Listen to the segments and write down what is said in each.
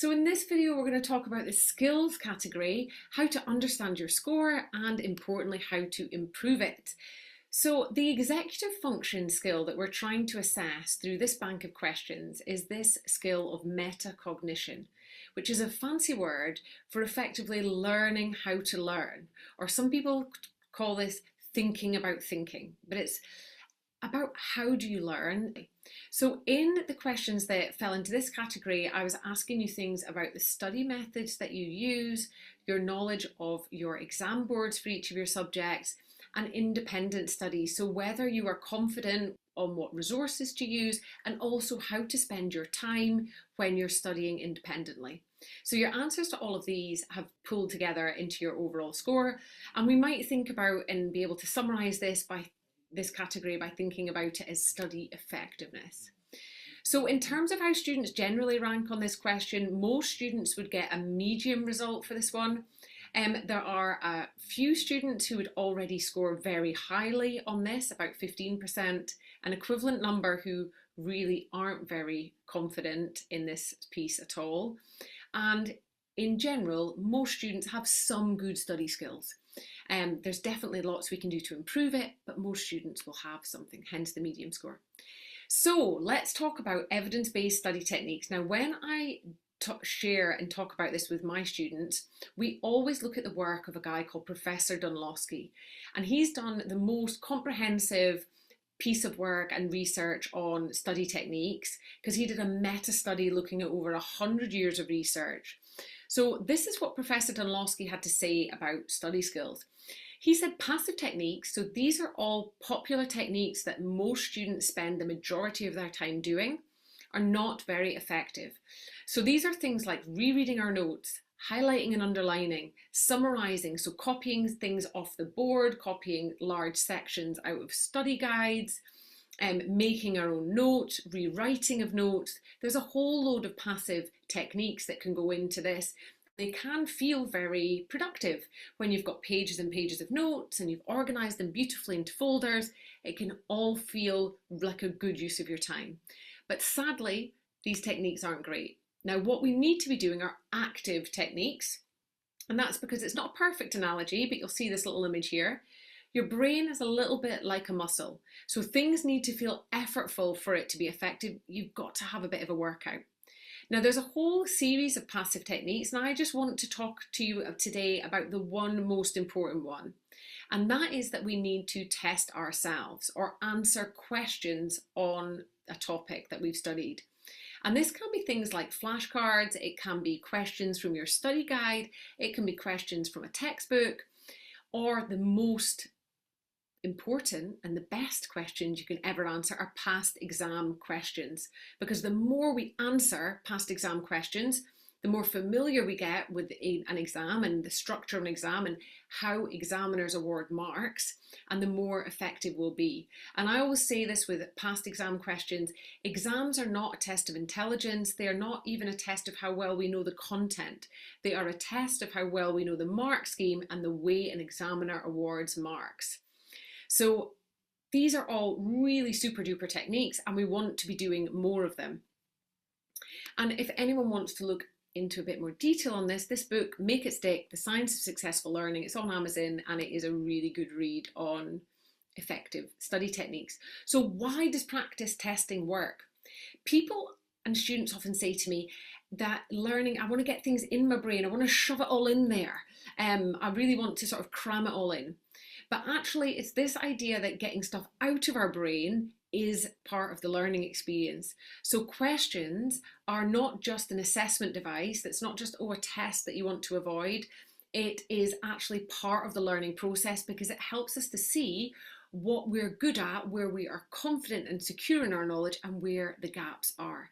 So in this video, we're going to talk about the skills category, how to understand your score, and importantly, how to improve it. So the executive function skill that we're trying to assess through this bank of questions is this skill of metacognition, which is a fancy word for effectively learning how to learn, or some people call this thinking about thinking, but it's about how do you learn. So in the questions that fell into this category, I was asking you things about the study methods that you use, your knowledge of your exam boards for each of your subjects, and independent study. So whether you are confident on what resources to use and also how to spend your time when you're studying independently. So your answers to all of these have pulled together into your overall score, and we might think about and be able to summarize this category by thinking about it as study effectiveness. So in terms of how students generally rank on this question, most students would get a medium result for this one. There are a few students who would already score very highly on this, about 15%, an equivalent number who really aren't very confident in this piece at all. And in general, most students have some good study skills. There's definitely lots we can do to improve it, but most students will have something, hence the medium score. So let's talk about evidence-based study techniques. Now, when I share and talk about this with my students, we always look at the work of a guy called Professor Dunlosky, and he's done the most comprehensive piece of work and research on study techniques because he did a meta study looking at over 100 years of research. So this is what Professor Dunlosky had to say about study skills. He said passive techniques, so these are all popular techniques that most students spend the majority of their time doing, are not very effective. So these are things like rereading our notes, highlighting and underlining, summarizing, so copying things off the board, copying large sections out of study guides, making our own notes, rewriting of notes. There's a whole load of passive techniques that can go into this. They can feel very productive when you've got pages and pages of notes and you've organized them beautifully into folders. It can all feel like a good use of your time. But sadly, these techniques aren't great. Now, what we need to be doing are active techniques, and that's because it's not a perfect analogy, but you'll see this little image here. Your brain is a little bit like a muscle, so things need to feel effortful for it to be effective. You've got to have a bit of a workout. Now, there's a whole series of passive techniques, and I just want to talk to you today about the one most important one, and that is that we need to test ourselves or answer questions on a topic that we've studied. And this can be things like flashcards, it can be questions from your study guide, it can be questions from a textbook, or the most important and the best questions you can ever answer are past exam questions, because the more we answer past exam questions, the more familiar we get with an exam and the structure of an exam and how examiners award marks, and the more effective we'll be. And I always say this with past exam questions, exams are not a test of intelligence, they are not even a test of how well we know the content. They are a test of how well we know the mark scheme and the way an examiner awards marks. So these are all really super duper techniques, and we want to be doing more of them. And if anyone wants to look into a bit more detail on this, this book, Make It Stick, The Science of Successful Learning, it's on Amazon, and it is a really good read on effective study techniques. So why does practice testing work? People and students often say to me that learning, I want to get things in my brain, I want to shove it all in there. I really want to sort of cram it all in. But actually, it's this idea that getting stuff out of our brain is part of the learning experience. So questions are not just an assessment device. That's not just, a test that you want to avoid. It is actually part of the learning process because it helps us to see what we're good at, where we are confident and secure in our knowledge, and where the gaps are.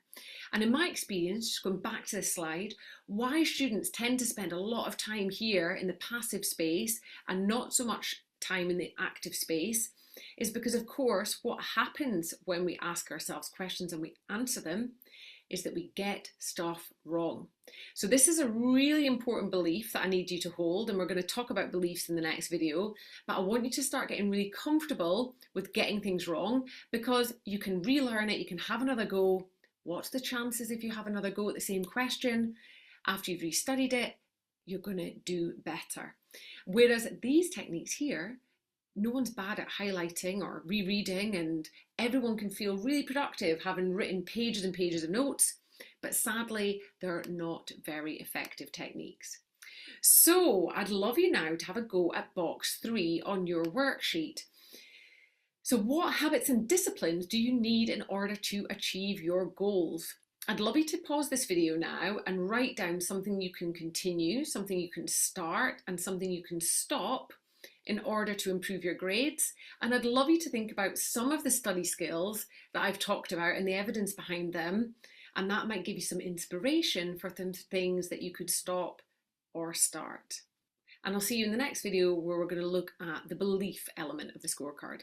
And in my experience, just going back to this slide, why students tend to spend a lot of time here in the passive space and not so much time in the active space is because, of course, what happens when we ask ourselves questions and we answer them is that we get stuff wrong. So this is a really important belief that I need you to hold, and we're going to talk about beliefs in the next video, but I want you to start getting really comfortable with getting things wrong, because you can relearn it, you can have another go. What's the chances if you have another go at the same question? after you've restudied it, you're going to do better. Whereas these techniques here, no one's bad at highlighting or rereading, and everyone can feel really productive having written pages and pages of notes, but sadly, they're not very effective techniques. So I'd love you now to have a go at box 3 on your worksheet. So what habits and disciplines do you need in order to achieve your goals? I'd love you to pause this video now and write down something you can continue, something you can start, and something you can stop in order to improve your grades. And I'd love you to think about some of the study skills that I've talked about and the evidence behind them, and that might give you some inspiration for things that you could stop or start. And I'll see you in the next video where we're going to look at the belief element of the scorecard.